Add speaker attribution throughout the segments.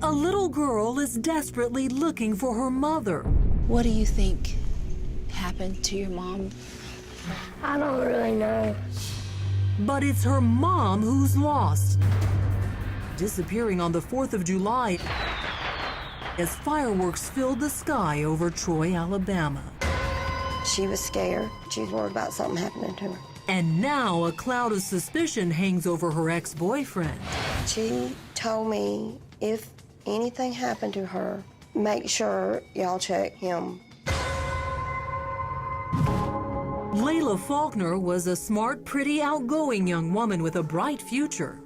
Speaker 1: A little girl is desperately looking for her mother.
Speaker 2: What do you think happened to your mom?
Speaker 3: I don't really know.
Speaker 1: But it's her mom who's lost, disappearing on the 4th of July as fireworks filled the sky over Troy, Alabama.
Speaker 3: She was scared. She was worried about something happening to her.
Speaker 1: And now a cloud of suspicion hangs over her ex-boyfriend.
Speaker 3: She told me if anything happened to her, make sure y'all check him.
Speaker 1: Lelia Faulkner was a smart, pretty, outgoing young woman with a bright future.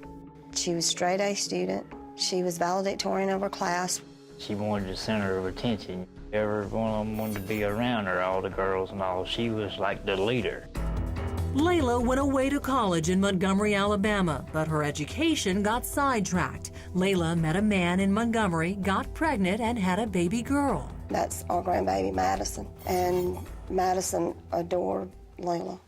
Speaker 3: She was a straight-A student. She was valedictorian of her class.
Speaker 4: She wanted the center of attention. Everyone of them wanted to be around her, all the girls and all. She was like the leader.
Speaker 1: Layla went away to college in Montgomery, Alabama, but her education got sidetracked. Layla met a man in Montgomery, got pregnant, and had a baby girl.
Speaker 3: That's our grandbaby, Madison. And Madison adored Layla.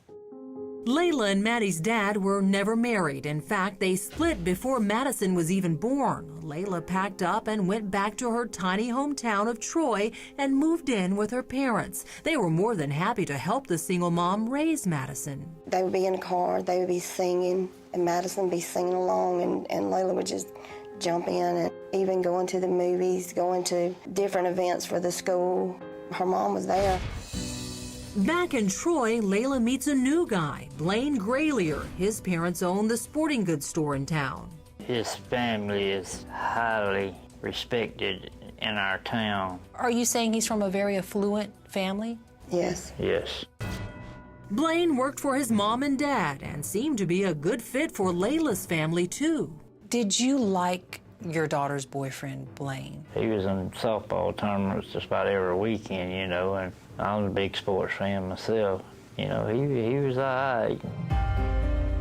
Speaker 1: Layla and Maddie's dad were never married. In fact, they split before Madison was even born. Layla packed up and went back to her tiny hometown of Troy and moved in with her parents. They were more than happy to help the single mom raise Madison.
Speaker 3: They would be in the car, they would be singing, and Madison would be singing along, and Layla would just jump in and even going to the movies, going to different events for the school. Her mom was there.
Speaker 1: Back in Troy, Layla meets a new guy, Blaine Graylier. His parents own the sporting goods store in town.
Speaker 4: His family is highly respected in our town.
Speaker 2: Are you saying he's from a very affluent family?
Speaker 3: Yes.
Speaker 4: Yes.
Speaker 1: Blaine worked for his mom and dad and seemed to be a good fit for Layla's family, too.
Speaker 2: Did you like your daughter's boyfriend, Blaine?
Speaker 4: He was in softball tournaments just about every weekend, you know, and I'm a big sports fan myself. You know, he was all right.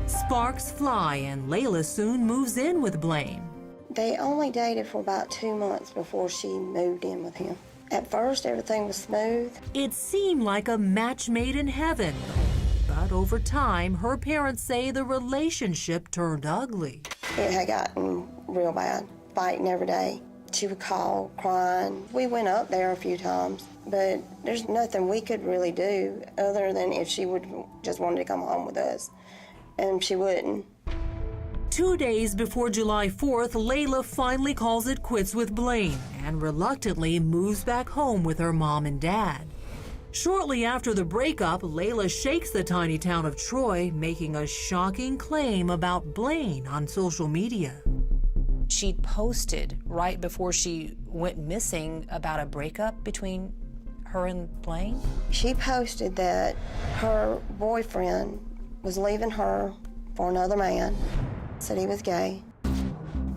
Speaker 1: Sparks fly, and Layla soon moves in with Blaine.
Speaker 3: They only dated for about 2 months before she moved in with him. At first, everything was smooth.
Speaker 1: It seemed like a match made in heaven. But over time, her parents say the relationship turned ugly.
Speaker 3: It had gotten real bad, fighting every day. She would call, crying. We went up there a few times, but there's nothing we could really do other than if she would just wanted to come home with us, and she wouldn't.
Speaker 1: 2 days before July 4th, Layla finally calls it quits with Blaine and reluctantly moves back home with her mom and dad. Shortly after the breakup, Layla shakes the tiny town of Troy, making a shocking claim about Blaine on social media.
Speaker 2: She'd posted right before she went missing about a breakup between her and Blaine?
Speaker 3: She posted that her boyfriend was leaving her for another man, said he was gay.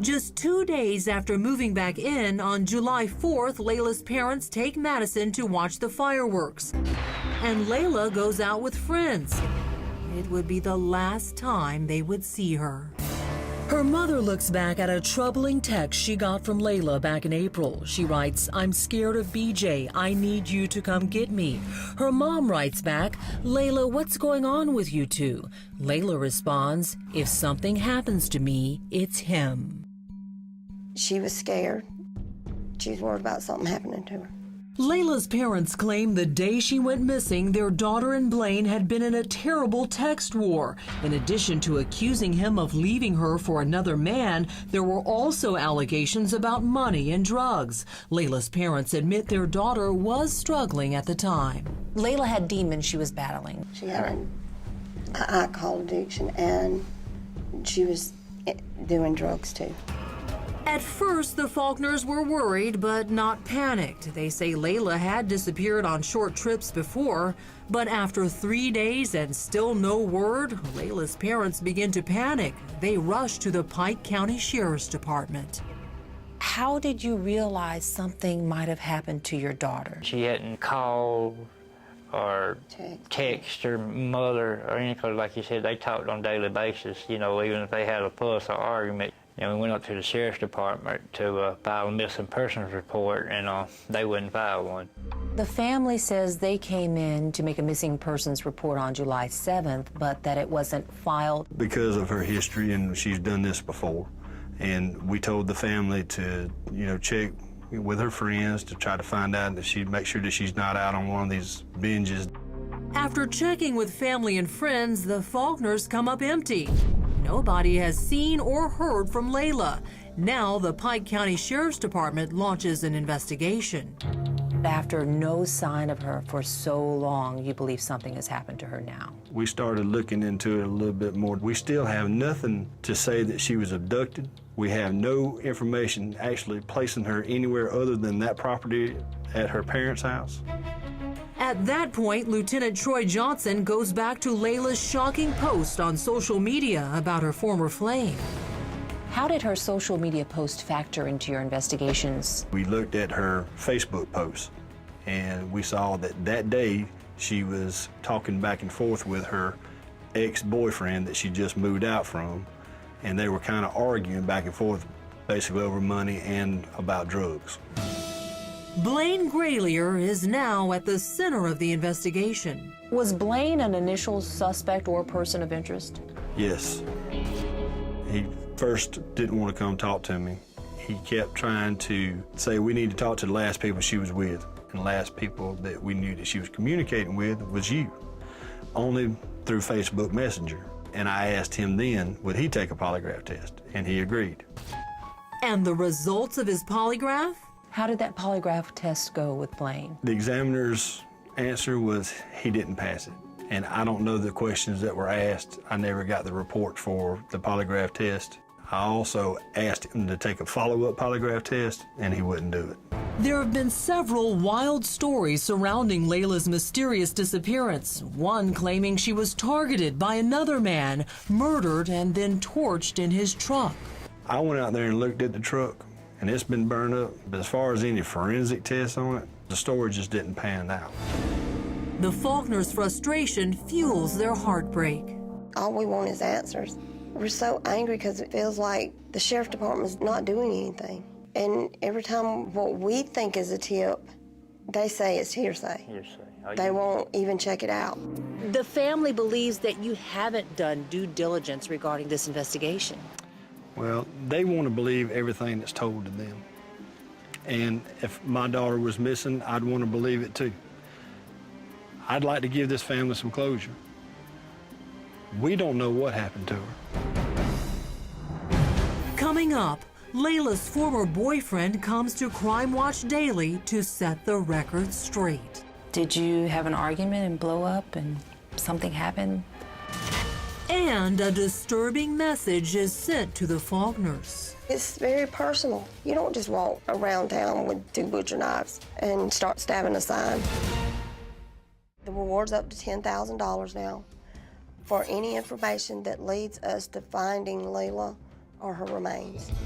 Speaker 1: Just 2 days after moving back in, on July 4th, Layla's parents take Madison to watch the fireworks. And Layla goes out with friends. It would be the last time they would see her. Her mother looks back at a troubling text she got from Layla back in April. She writes, "I'm scared of BJ. I need you to come get me." Her mom writes back, "Layla, what's going on with you two?" Layla responds, "If something happens to me, it's him."
Speaker 3: She was scared. She was worried about something happening to her.
Speaker 1: Layla's parents claim the day she went missing, their daughter and Blaine had been in a terrible text war. In addition to accusing him of leaving her for another man, there were also allegations about money and drugs. Layla's parents admit their daughter was struggling at the time.
Speaker 2: Layla had demons she was battling.
Speaker 3: She had an alcohol addiction, and she was doing drugs too.
Speaker 1: At first, the Faulkners were worried, but not panicked. They say Layla had disappeared on short trips before, but after 3 days and still no word, Layla's parents begin to panic. They rush to the Pike County Sheriff's Department.
Speaker 2: How did you realize something might have happened to your daughter?
Speaker 4: She hadn't called or text her mother or anything. Like you said, they talked on a daily basis, you know, even if they had a fuss or argument. And we went up to the Sheriff's Department to file a missing persons report, and they wouldn't file one.
Speaker 2: The family says they came in to make a missing persons report on July 7th, but that it wasn't filed.
Speaker 5: Because of her history, and she's done this before, And we told the family to, check with her friends to try to find out that make sure that she's not out on one of these binges.
Speaker 1: After checking with family and friends, the Faulkners come up empty. Nobody has seen or heard from Lelia. Now the Pike County Sheriff's Department launches an investigation.
Speaker 2: After no sign of her for so long, you believe something has happened to her now.
Speaker 5: We started looking into it a little bit more. We still have nothing to say that she was abducted. We have no information actually placing her anywhere other than that property at her parents' house.
Speaker 1: At that point, Lieutenant Troy Johnson goes back to Leila's shocking post on social media about her former flame.
Speaker 2: How did her social media post factor into your investigations?
Speaker 5: We looked at her Facebook posts, and we saw that that day she was talking back and forth with her ex-boyfriend that she just moved out from, and they were kind of arguing back and forth basically over money and about drugs.
Speaker 1: Blaine Graylier is now at the center of the investigation.
Speaker 2: Was Blaine an initial suspect or person of interest?
Speaker 5: Yes. He first didn't want to come talk to me. He kept trying to say we need to talk to the last people she was with, and the last people that we knew that she was communicating with was you, only through Facebook Messenger. And I asked him then, would he take a polygraph test? And he agreed.
Speaker 1: And the results of his polygraph?
Speaker 2: How did that polygraph test go with Blaine?
Speaker 5: The examiner's answer was he didn't pass it. And I don't know the questions that were asked. I never got the report for the polygraph test. I also asked him to take a follow-up polygraph test, and he wouldn't do it.
Speaker 1: There have been several wild stories surrounding Leila's mysterious disappearance. One claiming she was targeted by another man, murdered, and then torched in his truck.
Speaker 5: I went out there and looked at the truck, and it's been burned up. But as far as any forensic tests on it, the story just didn't pan out.
Speaker 1: The Faulkners' frustration fuels their heartbreak.
Speaker 3: All we want is answers. We're so angry because it feels like the sheriff department's not doing anything. And every time what we think is a tip, they say it's hearsay. They won't even check it out.
Speaker 2: The family believes that you haven't done due diligence regarding this investigation.
Speaker 5: Well, they want to believe everything that's told to them. And if my daughter was missing, I'd want to believe it too. I'd like to give this family some closure. We don't know what happened to her.
Speaker 1: Coming up, Leila's former boyfriend comes to Crime Watch Daily to set the record straight.
Speaker 2: Did you have an argument and blow up and something happened?
Speaker 1: And a disturbing message is sent to the Faulkners.
Speaker 3: It's very personal. You don't just walk around town with 2 butcher knives and start stabbing a sign. The reward's up to $10,000 now for any information that leads us to finding Lelia or her remains.